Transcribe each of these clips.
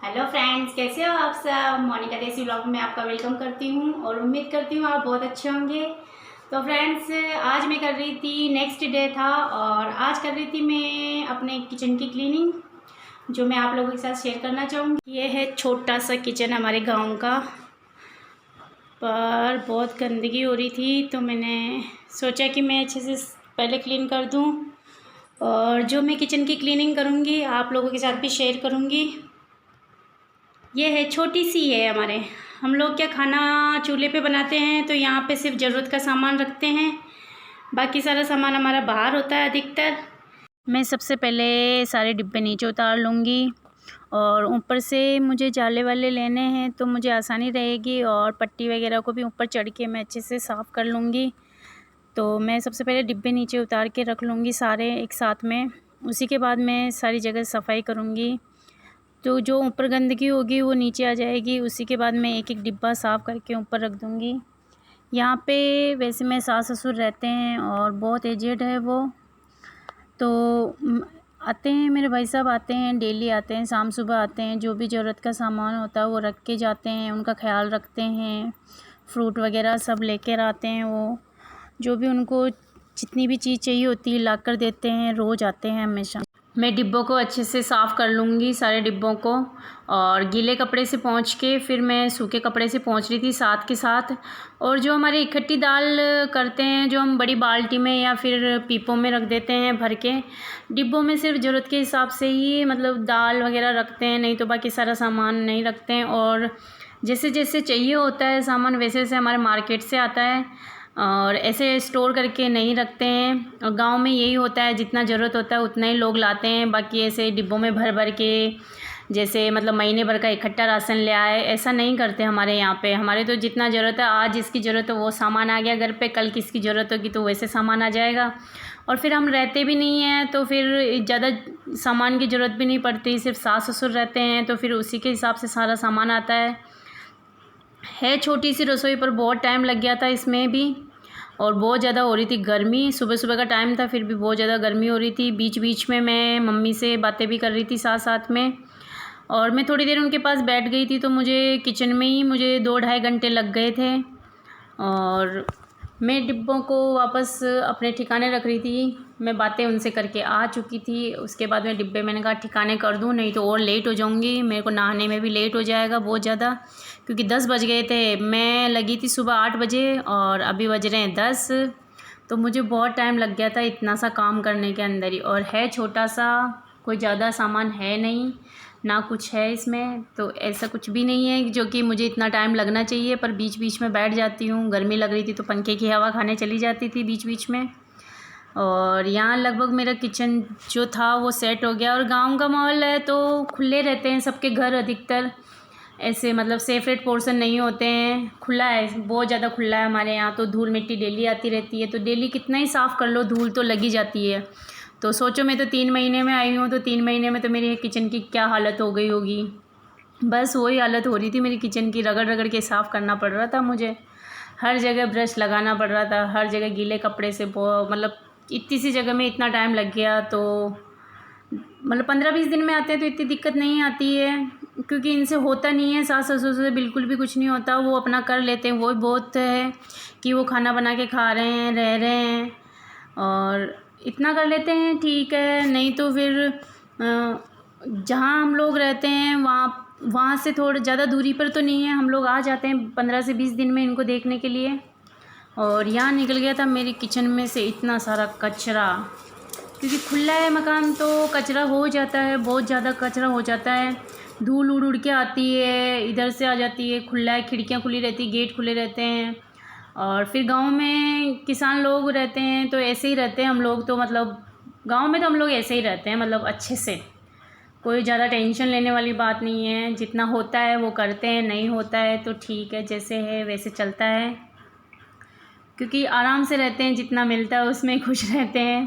Hello friends, कैसे हो आप सब। मोनिका देसी व्लॉग में आपका वेलकम करती हूँ और उम्मीद करती हूँ आप बहुत अच्छे होंगे। तो फ्रेंड्स, आज मैं कर रही थी, नेक्स्ट डे था और आज कर रही थी मैं अपने किचन की क्लीनिंग, जो मैं आप लोगों के साथ शेयर करना चाहूँगी। ये है छोटा सा किचन हमारे गांव का, पर बहुत गंदगी हो रही थी तो मैंने सोचा कि मैं अच्छे से पहले क्लीन कर दूँ और जो मैं किचन की क्लीनिंग करूँगी आप लोगों के साथ भी शेयर करूँगी। ये है, छोटी सी है हमारे, हम लोग क्या खाना चूल्हे पे बनाते हैं तो यहाँ पे सिर्फ ज़रूरत का सामान रखते हैं, बाकी सारा सामान हमारा बाहर होता है अधिकतर। मैं सबसे पहले सारे डिब्बे नीचे उतार लूँगी और ऊपर से मुझे जाले वाले लेने हैं तो मुझे आसानी रहेगी और पट्टी वगैरह को भी ऊपर चढ़ के मैं अच्छे से साफ़ कर लूँगी। तो मैं सबसे पहले डिब्बे नीचे उतार के रख लूँगी सारे एक साथ में, उसी के बाद मैं सारी जगह सफाई करूँगी। तो जो ऊपर गंदगी होगी वो नीचे आ जाएगी, उसी के बाद मैं एक एक डिब्बा साफ़ करके ऊपर रख दूँगी। यहाँ पे वैसे मेरे सास ससुर रहते हैं और बहुत एजेड है वो, तो आते हैं, मेरे भाई साहब आते हैं, डेली आते हैं, शाम सुबह आते हैं, जो भी ज़रूरत का सामान होता है वो रख के जाते हैं, उनका ख्याल रखते हैं, फ्रूट वगैरह सब लेकर आते हैं वो, जो भी उनको जितनी भी चीज़ चाहिए होती है ला कर देते हैं, रोज़ आते हैं हमेशा। मैं डिब्बों को अच्छे से साफ़ कर लूँगी, सारे डिब्बों को, और गीले कपड़े से पोंछ के फिर मैं सूखे कपड़े से पोंछ रही थी साथ के साथ। और जो हमारे इकट्ठी दाल करते हैं, जो हम बड़ी बाल्टी में या फिर पीपों में रख देते हैं भर के, डिब्बों में सिर्फ ज़रूरत के हिसाब से ही मतलब दाल वगैरह रखते हैं, नहीं तो बाकी सारा सामान नहीं रखते हैं। और जैसे जैसे चाहिए होता है सामान वैसे वैसे हमारे मार्केट से आता है और ऐसे स्टोर करके नहीं रखते हैं। और गांव में यही होता है, जितना ज़रूरत होता है उतना ही लोग लाते हैं, बाकी ऐसे डिब्बों में भर भर के जैसे मतलब महीने भर का इकट्ठा राशन ले आए, ऐसा नहीं करते हमारे यहाँ पे। हमारे तो जितना ज़रूरत है, आज जिसकी ज़रूरत है वो सामान आ गया घर पे, कल किसकी ज़रूरत होगी तो वैसे सामान आ जाएगा। और फिर हम रहते भी नहीं हैं तो फिर ज़्यादा सामान की ज़रूरत भी नहीं पड़ती, सिर्फ सास ससुर रहते हैं तो फिर उसी के हिसाब से सारा सामान आता है। छोटी सी रसोई पर बहुत टाइम लग गया था इसमें भी, और बहुत ज़्यादा हो रही थी गर्मी, सुबह सुबह का टाइम था फिर भी बहुत ज़्यादा गर्मी हो रही थी। बीच बीच में मैं मम्मी से बातें भी कर रही थी साथ साथ में, और मैं थोड़ी देर उनके पास बैठ गई थी तो मुझे किचन में ही मुझे 2-2.5 घंटे लग गए थे। और मैं डिब्बों को वापस अपने ठिकाने रख रही थी, मैं बातें उनसे करके आ चुकी थी। उसके बाद में डिब्बे मैंने कहा ठिकाने कर दूँ, नहीं तो और लेट हो जाऊँगी, मेरे को नहाने में भी लेट हो जाएगा बहुत ज़्यादा, क्योंकि 10 बज गए थे। मैं लगी थी सुबह 8 बजे और अभी बज रहे हैं 10, तो मुझे बहुत टाइम लग गया था इतना सा काम करने के अंदर ही। और है छोटा सा, कोई ज़्यादा सामान है नहीं ना कुछ है इसमें, तो ऐसा कुछ भी नहीं है जो कि मुझे इतना टाइम लगना चाहिए। पर बीच बीच में बैठ जाती हूँ, गर्मी लग रही थी तो पंखे की हवा खाने चली जाती थी बीच बीच में। और यहाँ लगभग मेरा किचन जो था वो सेट हो गया। और गांव का माहौल है तो खुले रहते हैं सबके घर, अधिकतर ऐसे मतलब सेपरेट पोर्शन नहीं होते हैं, खुला है, बहुत ज़्यादा खुला है हमारे यहाँ। तो धूल मिट्टी डेली आती रहती है, तो डेली कितना ही साफ़ कर लो धूल तो लगी जाती है। तो सोचो, मैं तो 3 महीने में आई हूँ, तो 3 महीने में तो मेरी किचन की क्या हालत हो गई होगी। बस वही हालत हो रही थी मेरी किचन की, रगड़ रगड़ के साफ़ करना पड़ रहा था मुझे, हर जगह ब्रश लगाना पड़ रहा था, हर जगह गीले कपड़े से मतलब इतनी सी जगह में इतना टाइम लग गया। तो मतलब 15-20 दिन में आते हैं तो इतनी दिक्कत नहीं आती है, क्योंकि इनसे होता नहीं है, सास ससुर से बिल्कुल भी कुछ नहीं होता, वो अपना कर लेते हैं। वो बहुत है कि वो खाना बना के खा रहे हैं, रह रहे हैं और इतना कर लेते हैं, ठीक है। नहीं तो फिर जहाँ हम लोग रहते हैं वहाँ से थोड़ा ज़्यादा दूरी पर तो नहीं है, हम लोग आ जाते हैं 15 से 20 दिन में इनको देखने के लिए। और यहाँ निकल गया था मेरी किचन में से इतना सारा कचरा, क्योंकि खुला है मकान तो कचरा हो जाता है, बहुत ज़्यादा कचरा हो जाता है, धूल उड़ उड़ के आती है, इधर से आ जाती है, खुला है, खिड़कियाँ खुली रहती, गेट खुले रहते हैं। और फिर गांव में किसान लोग रहते हैं तो ऐसे ही रहते हैं हम लोग, तो मतलब गांव में तो हम लोग ऐसे ही रहते हैं, मतलब अच्छे से, कोई ज़्यादा टेंशन लेने वाली बात नहीं है, जितना होता है वो करते हैं, नहीं होता है तो ठीक है, जैसे है वैसे चलता है, क्योंकि आराम से रहते हैं, जितना मिलता है उसमें खुश रहते हैं,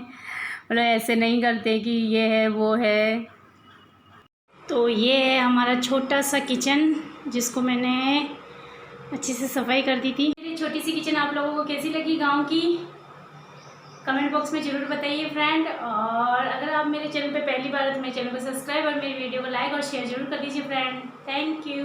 मतलब ऐसे नहीं करते कि ये है वो है। तो ये है हमारा छोटा सा किचन, जिसको मैंने अच्छे से सफाई कर दी थी। मेरी छोटी सी किचन आप लोगों को कैसी लगी गांव की? कमेंट बॉक्स में ज़रूर बताइए फ्रेंड। और अगर आप मेरे चैनल पे पहली बार है तो मेरे चैनल को सब्सक्राइब और मेरी वीडियो को लाइक और शेयर ज़रूर कर दीजिए फ्रेंड। Thank you.